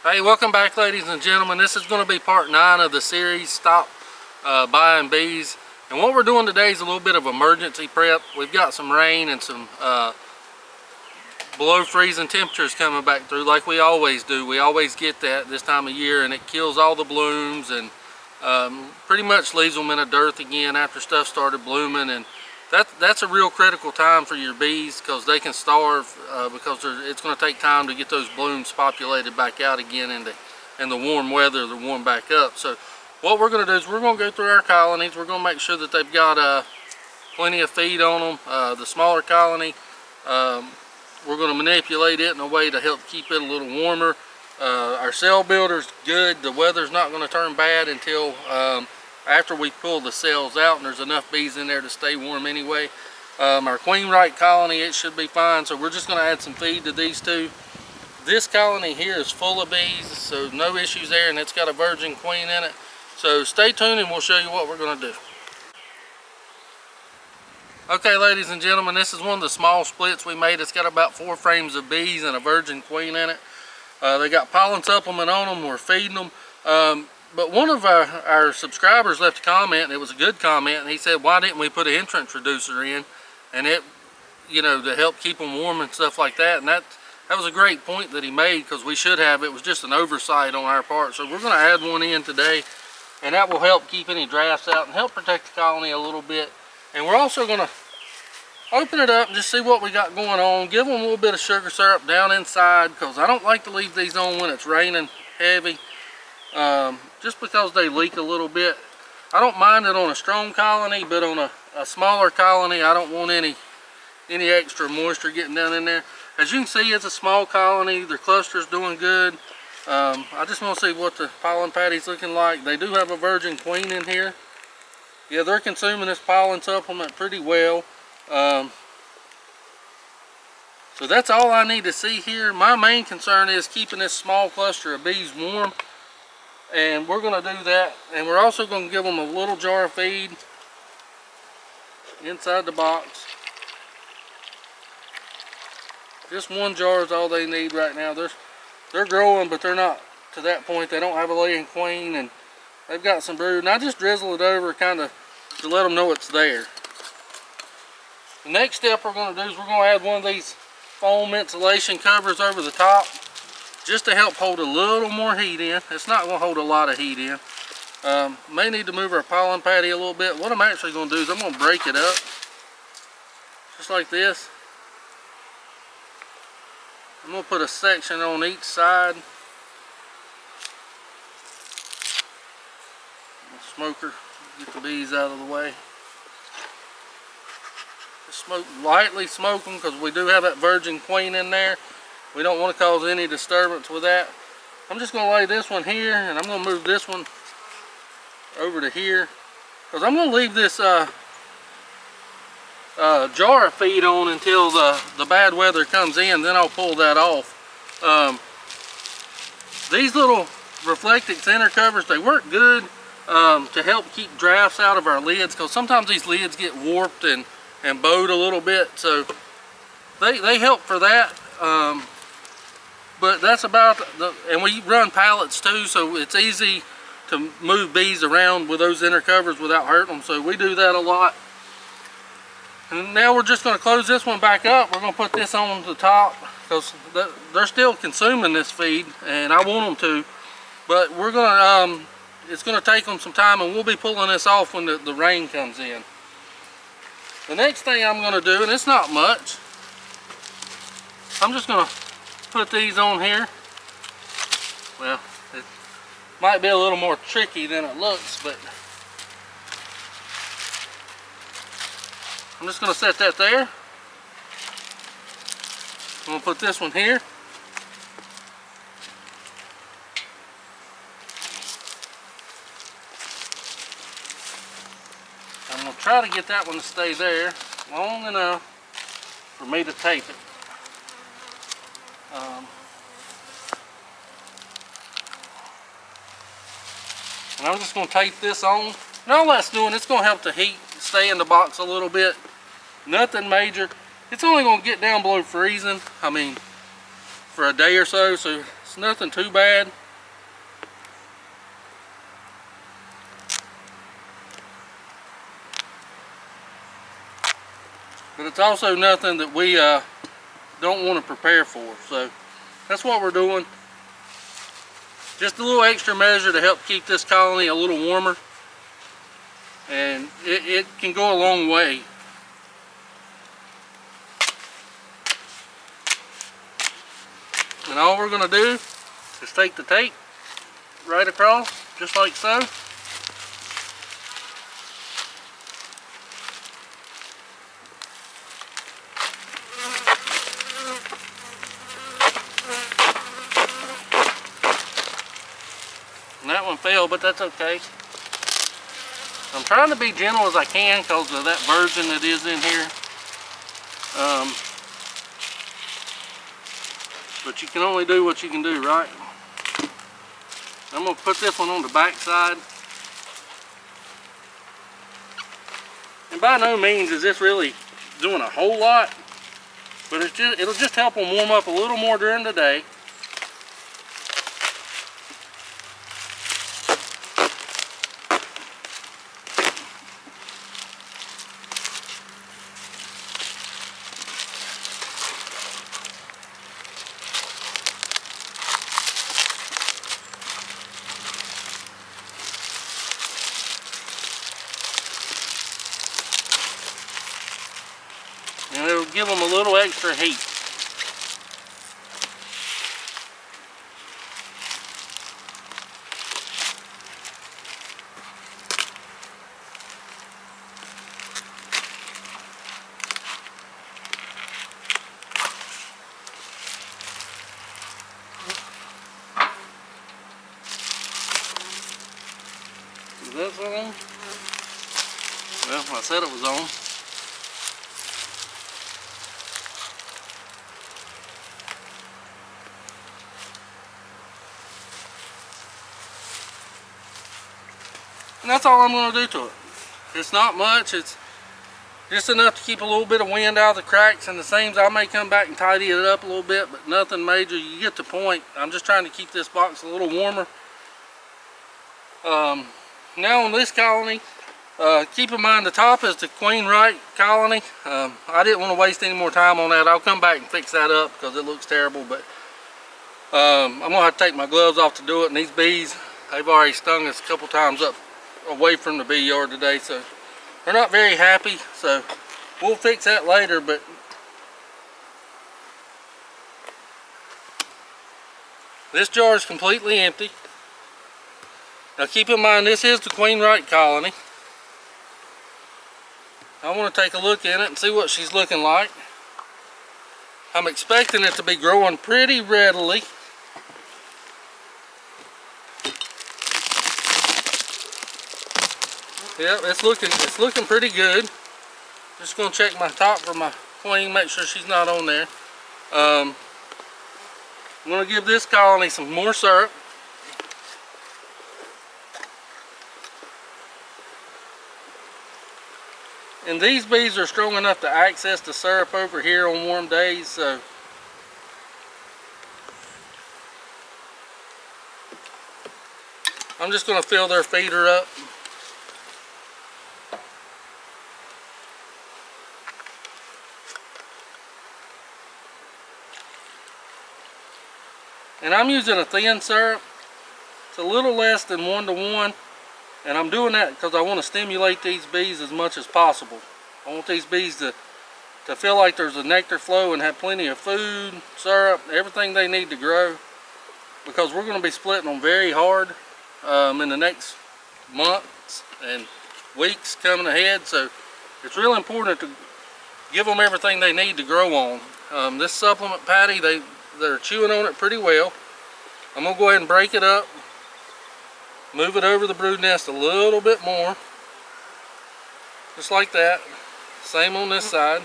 Hey, welcome back, ladies and gentlemen. This is going to be part 9 of the series, Stop Buying Bees. And what we're doing today is a little bit of emergency prep. We've got some rain and some below freezing temperatures coming back through like we always do. We always get that this time of year, and it kills all the blooms and pretty much leaves them in a dearth again after stuff started blooming. And that's a real critical time for your bees, because they can starve because it's going to take time to get those blooms populated back out again in the warm weather to warm back up. So what we're going to do is we're going to go through our colonies. We're going to make sure that they've got plenty of feed on them. The smaller colony, we're going to manipulate it in a way to help keep it a little warmer. Our cell builder's good. The weather's not going to turn bad until after we pull the cells out and there's enough bees in there to stay warm anyway. Our queen right colony, it should be fine, so we're just going to add some feed to these two. This colony here is full of bees, so no issues there, and it's got a virgin queen in it. So stay tuned and we'll show you what we're going to do. Okay, ladies and gentlemen, this is one of the small splits we made. It's got about 4 frames of bees and a virgin queen in it. They got pollen supplement on them. We're feeding them. But one of our subscribers left a comment, and it was a good comment, and he said, why didn't we put an entrance reducer in, and it, you know, to help keep them warm and stuff like that. And that was a great point that he made, because we should have. It was just an oversight on our part. So we're going to add one in today, and that will help keep any drafts out and help protect the colony a little bit. And we're also going to open it up and just see what we got going on. Give them a little bit of sugar syrup down inside, because I don't like to leave these on when it's raining heavy. Just because they leak a little bit. I don't mind it on a strong colony, but on a smaller colony, I don't want any extra moisture getting down in there. As you can see, it's a small colony. Their cluster's doing good. I just want to see what the pollen patty's looking like. They do have a virgin queen in here. Yeah, they're consuming this pollen supplement pretty well. So that's all I need to see here. My main concern is keeping this small cluster of bees warm. And we're going to do that, and we're also going to give them a little jar of feed inside the box. Just one jar is all they need right now. They're growing, but they're not to that point. They don't have a laying queen, and they've got some brood. And I just drizzle it over kind of to let them know it's there. The next step we're going to do is we're going to add one of these foam insulation covers over the top, just to help hold a little more heat in. It's not going to hold a lot of heat in. May need to move our pollen patty a little bit. What I'm actually going to do is I'm going to break it up, just like this. I'm going to put a section on each side. Smoker, get the bees out of the way. Just lightly smoke them, because we do have that virgin queen in there. We don't want to cause any disturbance with that. I'm just going to lay this one here, and I'm going to move this one over to here, because I'm going to leave this jar of feed on until the bad weather comes in. Then I'll pull that off. These little reflecting center covers, they work good to help keep drafts out of our lids, because sometimes these lids get warped and bowed a little bit. So they help for that. But that's about and we run pallets too, so it's easy to move bees around with those inner covers without hurting them. So we do that a lot. And now we're just going to close this one back up. We're going to put this on the top, because they're still consuming this feed, and I want them to. But we're going to it's going to take them some time, and we'll be pulling this off when the rain comes in. The next thing I'm going to do, and it's not much, I'm just going to put these on here. Well, it might be a little more tricky than it looks, but I'm just going to set that there. I'm going to put this one here. I'm going to try to get that one to stay there long enough for me to tape it. And I'm just going to tape this on. And all that's doing, it's going to help the heat stay in the box a little bit. Nothing major. It's only going to get down below freezing, I mean, for a day or so. So It's nothing too bad. But it's also nothing that we don't want to prepare for. So that's what we're doing. Just a little extra measure to help keep this colony a little warmer. And it can go a long way. And all we're going to do is take the tape right across, just like so. And that one fell, but that's okay. I'm trying to be gentle as I can because of that virgin that is in here. But you can only do what you can do, right? I'm going to put this one on the back side. And by no means is this really doing a whole lot, but it'll just help them warm up a little more during the day. And it'll give them a little extra heat. Is this on? Well, I said it was on. And that's all I'm going to do to it. It's not much. It's just enough to keep a little bit of wind out of the cracks and the seams. I may come back and tidy it up a little bit, but nothing major. You get the point. I'm just trying to keep this box a little warmer. Now on this colony, keep in mind the top is the queen right colony. I didn't want to waste any more time on that. I'll come back and fix that up because it looks terrible. But I'm going to have to take my gloves off to do it. And these bees, they've already stung us a couple times up away from the bee yard today, so they're not very happy. So we'll fix that later. But this jar is completely empty. Now keep in mind this is the queen right colony. I want to take a look in it and see what she's looking like. I'm expecting it to be growing pretty readily. Yep, it's looking pretty good. Just gonna check my top for my queen, make sure she's not on there. I'm gonna give this colony some more syrup. And these bees are strong enough to access the syrup over here on warm days, so I'm just gonna fill their feeder up. And I'm using a thin syrup. It's a little less than 1:1. And I'm doing that because I want to stimulate these bees as much as possible. I want these bees to feel like there's a nectar flow and have plenty of food, syrup, everything they need to grow. Because we're going to be splitting them very hard in the next months and weeks coming ahead. So it's really important to give them everything they need to grow on. This supplement patty, they're chewing on it pretty well. I'm going to go ahead and break it up. Move it over the brood nest a little bit more. Just like that. Same on this side.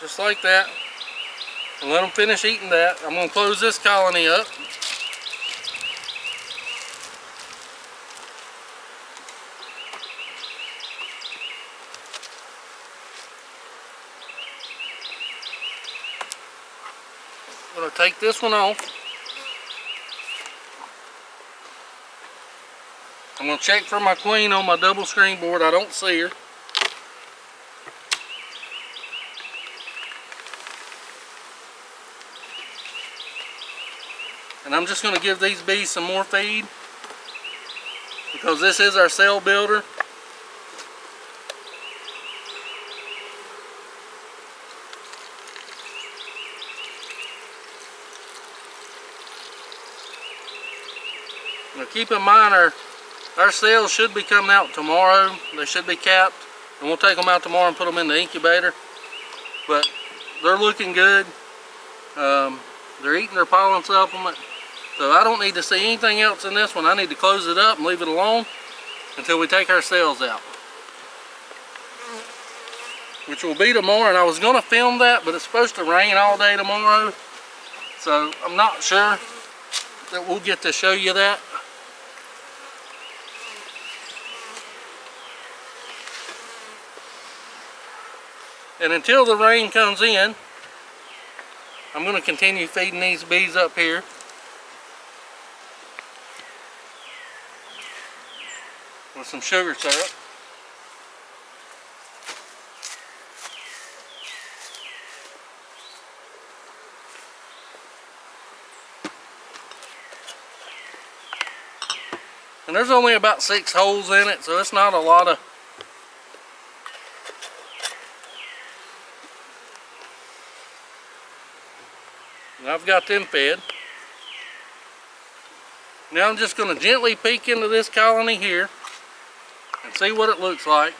Just like that. And let them finish eating that. I'm going to close this colony up. I'm going to take this one off. I'm going to check for my queen on my double screen board. I don't see her. And I'm just going to give these bees some more feed, because this is our cell builder. Now keep in mind our cells should be coming out tomorrow. They should be capped, and we'll take them out tomorrow and put them in the incubator. But they're looking good. They're eating their pollen supplement. So I don't need to see anything else in this one. I need to close it up and leave it alone until we take our cells out, which will be tomorrow. And I was going to film that, but it's supposed to rain all day tomorrow, so I'm not sure that we'll get to show you that. And until the rain comes in, I'm going to continue feeding these bees up here. With some sugar syrup. And there's only about 6 holes in it, so it's not a lot of. And I've got them fed. Now I'm just going to gently peek into this colony here and see what it looks like.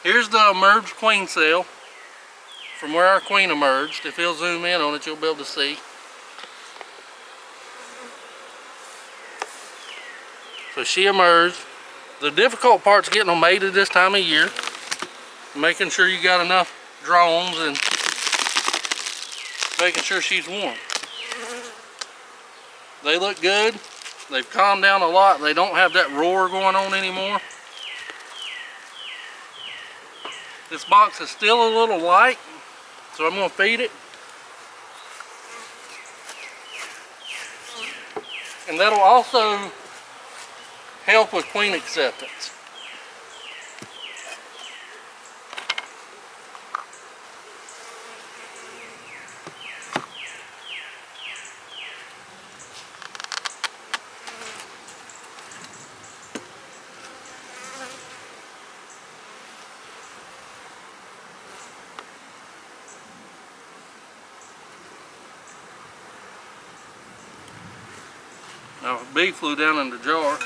Here's the emerged queen cell from where our queen emerged. If you'll zoom in on it, you'll be able to see. So she emerged. The difficult part's getting them mated this time of year, making sure you got enough drones and making sure she's warm. They look good. They've calmed down a lot. They don't have that roar going on anymore. This box is still a little light, so I'm going to feed it. And that'll also help with queen acceptance. Now, a bee flew down in the jar.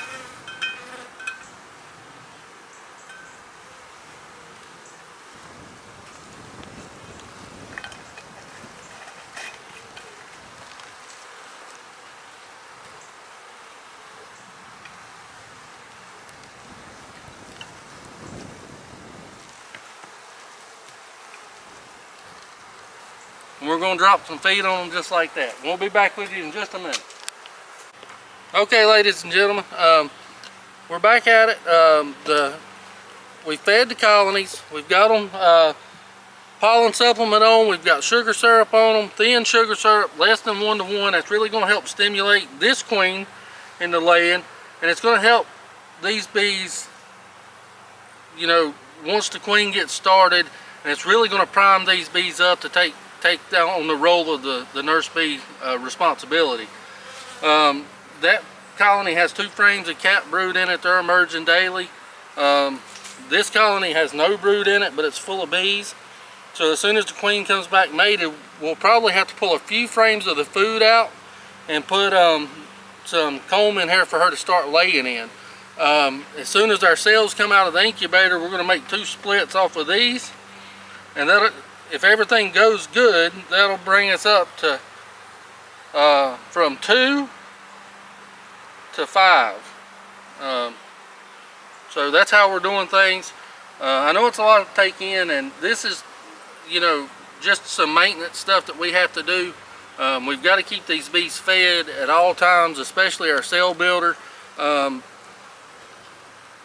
And we're going to drop some feed on them just like that. We'll be back with you in just a minute. Okay, ladies and gentlemen, we're back at it. We fed the colonies. We've got them pollen supplement on. We've got sugar syrup on them, thin sugar syrup, less than 1 to 1. That's really going to help stimulate this queen into laying, and it's going to help these bees, you know, once the queen gets started, and it's really going to prime these bees up to take down on the role of the nurse bee responsibility. That colony has 2 frames of capped brood in it. They're emerging daily. This colony has no brood in it, but it's full of bees. So as soon as the queen comes back mated, we'll probably have to pull a few frames of the food out and put some comb in here for her to start laying in. As soon as our cells come out of the incubator, we're going to make 2 splits off of these, and that, if everything goes good, that'll bring us up to from 2 to 5. So that's how we're doing things. I know it's a lot to take in, and this is, you know, just some maintenance stuff that we have to do. We've got to keep these bees fed at all times, especially our cell builder.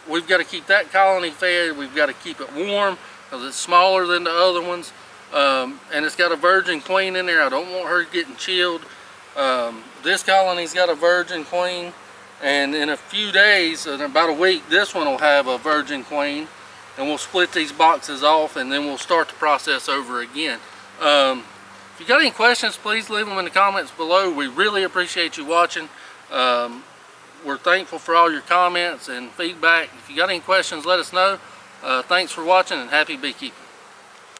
We've got to keep that colony fed. We've got to keep it warm because it's smaller than the other ones. and it's got a virgin queen in there. I don't want her getting chilled. This colony's got a virgin queen, and in a few days, in about a week, this one will have a virgin queen, and we'll split these boxes off, and then we'll start the process over again. If you got any questions, please leave them in the comments below. We really appreciate you watching. We're thankful for all your comments and feedback. If you got any questions, let us know. Thanks for watching, and happy beekeeping.